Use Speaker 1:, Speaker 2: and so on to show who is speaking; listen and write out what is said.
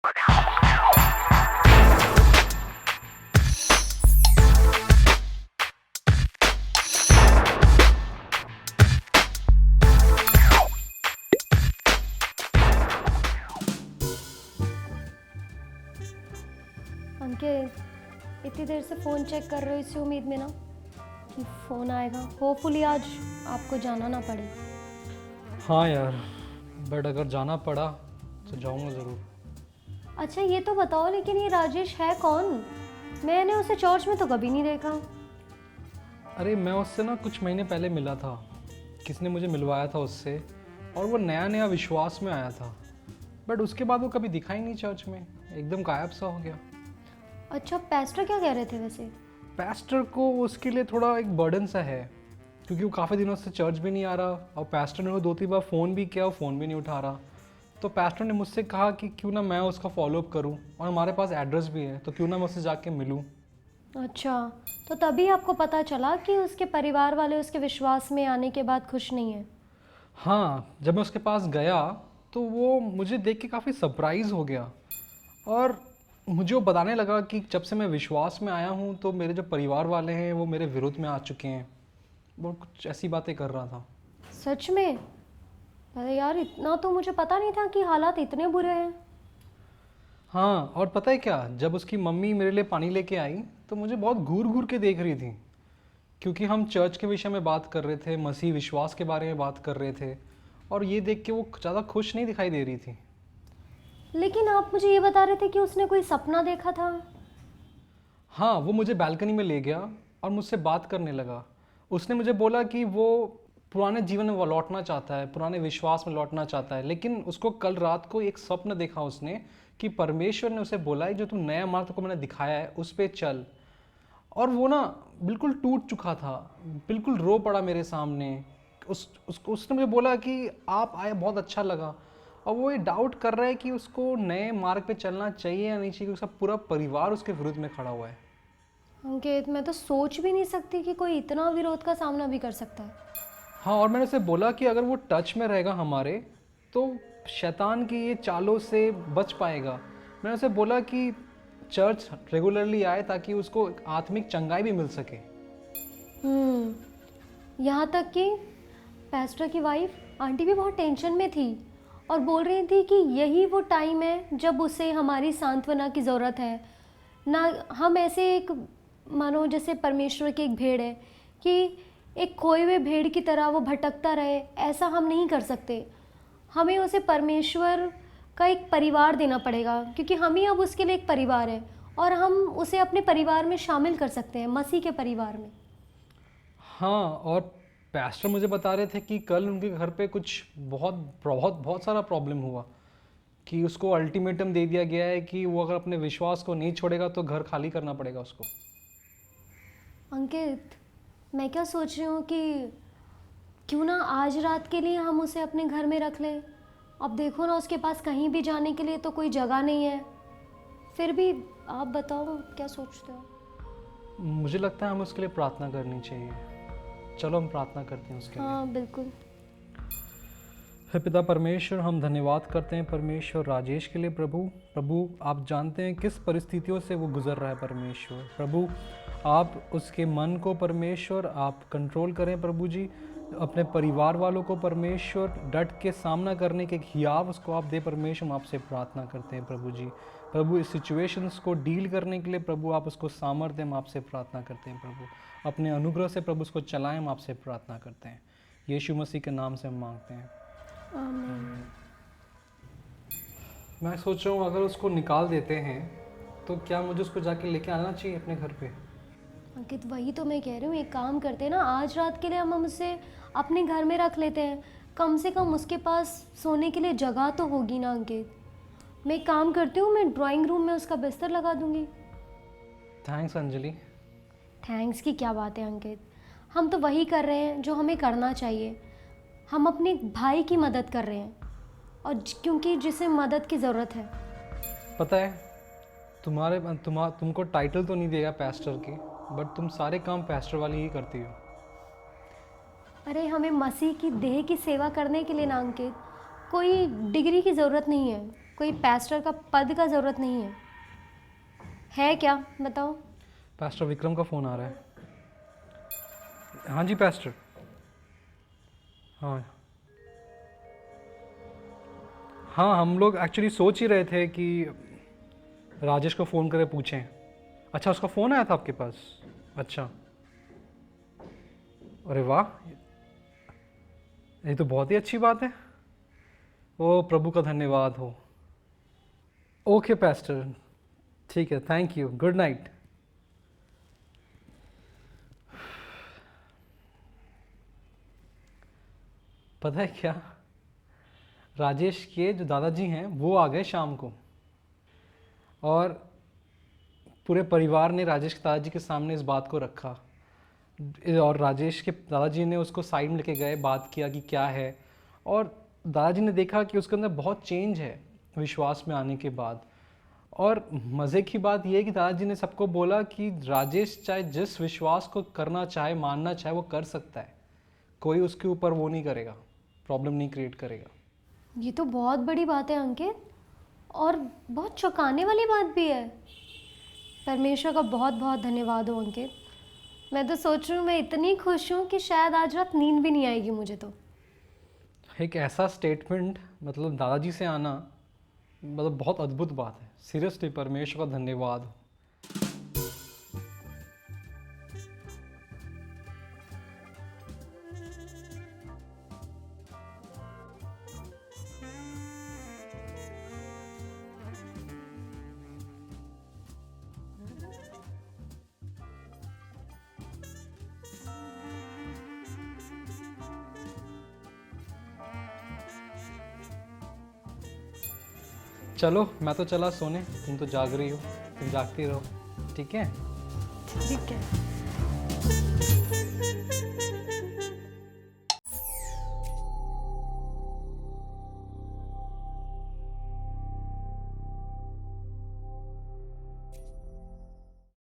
Speaker 1: अंकित, इतनी देर से phone check कर रहे हो इसी उम्मीद में ना कि फ़ोन आएगा। होपफुली आज आपको जाना ना पड़े।
Speaker 2: हाँ यार, बट अगर जाना पड़ा तो जाऊँगा ज़रूर।
Speaker 1: अच्छा ये तो बताओ, लेकिन ये राजेश है कौन? मैंने उसे चर्च में तो कभी नहीं देखा।
Speaker 2: अरे मैं उससे ना कुछ महीने पहले मिला था, किसी ने मुझे मिलवाया था उससे, और वो नया नया विश्वास में आया था। बट उसके बाद वो कभी दिखा ही नहीं चर्च में, एकदम गायब सा हो गया।
Speaker 1: अच्छा, पेस्टर क्या कह रहे थे वैसे?
Speaker 2: पास्टर को उसके लिए थोड़ा एक बर्डन सा है, क्योंकि वो काफ़ी दिनों से चर्च भी नहीं आ रहा, और पास्टर ने वो 2-3 बार फ़ोन भी किया, वो फ़ोन भी नहीं उठा रहा। तो पास्टर ने मुझसे कहा कि क्यों ना मैं उसका फॉलोअप करूं, और हमारे पास एड्रेस भी है, तो क्यों ना मैं उससे जाके मिलूं।
Speaker 1: अच्छा, तो तभी आपको पता चला कि उसके परिवार वाले उसके विश्वास में आने के बाद खुश नहीं है।
Speaker 2: हाँ, जब मैं उसके पास गया तो वो मुझे देख के काफ़ी सरप्राइज़ हो गया, और मुझे वो बताने लगा कि जब से मैं विश्वास में आया हूँ तो मेरे जो परिवार वाले हैं वो मेरे विरुद्ध में आ चुके हैं। वो कुछ ऐसी बातें कर रहा था।
Speaker 1: सच में? अरे यार, इतना तो मुझे पता नहीं था कि हालात इतने बुरे हैं।
Speaker 2: हाँ, और पता है क्या, जब उसकी मम्मी मेरे लिए पानी लेके आई तो मुझे बहुत घूर घूर के देख रही थी, क्योंकि हम चर्च के विषय में बात कर रहे थे, मसीह विश्वास के बारे में बात कर रहे थे, और ये देख के वो ज़्यादा खुश नहीं दिखाई दे रही थी।
Speaker 1: लेकिन आप मुझे ये बता रहे थे कि उसने कोई सपना देखा था।
Speaker 2: हाँ, वो मुझे बालकनी में ले गया और मुझसे बात करने लगा। उसने मुझे बोला कि वो पुराने जीवन में वो लौटना चाहता है, पुराने विश्वास में लौटना चाहता है, लेकिन उसको कल रात को एक स्वप्न देखा उसने कि परमेश्वर ने उसे बोला है जो तू नया मार्ग को मैंने दिखाया है उस पे चल। और वो ना बिल्कुल टूट चुका था, बिल्कुल रो पड़ा मेरे सामने। उसने मुझे बोला कि आप आए, बहुत अच्छा लगा। और वो ये डाउट कर रहा है कि उसको नए मार्ग पे चलना चाहिए या नहीं चाहिए, क्योंकि उसका पूरा परिवार उसके विरुद्ध में खड़ा हुआ है।
Speaker 1: अंकित, मैं तो सोच भी नहीं सकती कि कोई इतना विरोध का सामना भी कर सकता है।
Speaker 2: हाँ, और मैंने उसे बोला कि अगर वो टच में रहेगा हमारे, तो शैतान की ये चालों से बच पाएगा। मैंने उसे बोला कि चर्च रेगुलरली आए ताकि उसको एक आत्मिक चंगाई भी मिल सके।
Speaker 1: यहाँ तक कि पेस्टर की वाइफ आंटी भी बहुत टेंशन में थी और बोल रही थी कि यही वो टाइम है जब उसे हमारी सांत्वना की ज़रूरत है। ना हम ऐसे एक, मानो जैसे परमेश्वर की एक भेड़ है कि एक खोए हुए भेड़ की तरह वो भटकता रहे, ऐसा हम नहीं कर सकते। हमें उसे परमेश्वर का एक परिवार देना पड़ेगा, क्योंकि हम ही अब उसके लिए एक परिवार है और हम उसे अपने परिवार में शामिल कर सकते हैं, मसीह के परिवार में।
Speaker 2: हाँ, और पास्टर मुझे बता रहे थे कि कल उनके घर पे कुछ बहुत बहुत बहुत सारा प्रॉब्लम हुआ, कि उसको अल्टीमेटम दे दिया गया है कि वो अगर अपने विश्वास को नहीं छोड़ेगा तो घर खाली करना पड़ेगा उसको।
Speaker 1: अंकित, मैं क्या सोच रही हूँ कि क्यों ना आज रात के लिए हम उसे अपने घर में रख लें। अब देखो ना, उसके पास कहीं भी जाने के लिए तो कोई जगह नहीं है। फिर भी आप बताओ, क्या सोचते हो?
Speaker 2: मुझे लगता है हमें उसके लिए प्रार्थना करनी चाहिए। चलो हम प्रार्थना करते हैं उसके लिए।
Speaker 1: हाँ बिल्कुल।
Speaker 2: हे पिता परमेश्वर, हम धन्यवाद करते हैं परमेश्वर राजेश के लिए। प्रभु आप जानते हैं किस परिस्थितियों से वो गुजर रहा है परमेश्वर। प्रभु आप उसके मन को परमेश्वर आप कंट्रोल करें प्रभु जी। अपने परिवार वालों को परमेश्वर डट के सामना करने के हियाव उसको आप दे परमेश्वर। हम आपसे प्रार्थना करते हैं प्रभु जी। प्रभु इस सिचुएशंस को डील करने के लिए प्रभु आप उसको सामर्थ्य, हम आपसे प्रार्थना करते हैं प्रभु। अपने अनुग्रह से प्रभु उसको चलाएं, हम आपसे प्रार्थना करते हैं। यीशु मसीह के नाम से हम मांगते हैं।
Speaker 1: आमीन।
Speaker 2: मैं सोच रहा हूँ अगर उसको निकाल देते हैं तो क्या मुझे उसको जाके लेके आना चाहिए अपने घर पे?
Speaker 1: अंकित, वही तो मैं कह रही हूँ, एक काम करते हैं ना, आज रात के लिए हम उसे अपने घर में रख लेते हैं। कम से कम उसके पास सोने के लिए जगह तो होगी ना अंकित। मैं एक काम करती हूँ, मैं ड्राइंग रूम में उसका बिस्तर लगा दूंगी।
Speaker 2: थैंक्स अंजलि।
Speaker 1: थैंक्स की क्या बात है अंकित, हम तो वही कर रहे हैं जो हमें करना चाहिए। हम अपने भाई की मदद कर रहे हैं, और क्योंकि जिसे मदद की ज़रूरत है।
Speaker 2: पता है तुमको टाइटल तो नहीं देगा पास्टर की, बट तुम सारे काम पास्टर वाली ही करती हो।
Speaker 1: अरे हमें मसीह की देह की सेवा करने के लिए ना अंकित, कोई डिग्री की ज़रूरत नहीं है, कोई पैस्टर का पद का ज़रूरत नहीं है क्या? बताओ।
Speaker 2: पास्टर विक्रम का फ़ोन आ रहा है। हाँ जी पास्टर। हाँ हाँ, हम लोग एक्चुअली सोच ही रहे थे कि राजेश को फ़ोन करके पूछें। अच्छा, उसका फ़ोन आया था आपके पास? अच्छा, अरे वाह, ये तो बहुत ही अच्छी बात है। ओ प्रभु का धन्यवाद हो। ओके पास्टर, ठीक है, थैंक यू, गुड नाइट। पता है क्या, राजेश के जो दादाजी हैं वो आ गए शाम को, और पूरे परिवार ने राजेश के दादाजी के सामने इस बात को रखा, और राजेश के दादाजी ने उसको साइड में लेके गए, बात किया कि क्या है, और दादाजी ने देखा कि उसके अंदर बहुत चेंज है विश्वास में आने के बाद। और मज़े की बात यह है कि दादाजी ने सबको बोला कि राजेश चाहे जिस विश्वास को करना चाहे, मानना चाहे, वो कर सकता है, कोई उसके ऊपर वो नहीं करेगा, प्रॉब्लम नहीं क्रिएट करेगा।
Speaker 1: ये तो बहुत बड़ी बात है अंकित, और बहुत चौंकाने वाली बात भी है। परमेश्वर का बहुत बहुत धन्यवाद हो अंकित। मैं तो सोच रही हूँ, मैं इतनी खुश हूँ कि शायद आज रात नींद भी नहीं आएगी मुझे तो।
Speaker 2: एक ऐसा स्टेटमेंट मतलब दादाजी से आना, मतलब बहुत अद्भुत बात है। सीरियसली परमेश्वर का धन्यवाद हो। चलो मैं तो चला सोने, तुम तो जाग रही हो, तुम जागती रहो, ठीक है?
Speaker 1: ठीक है।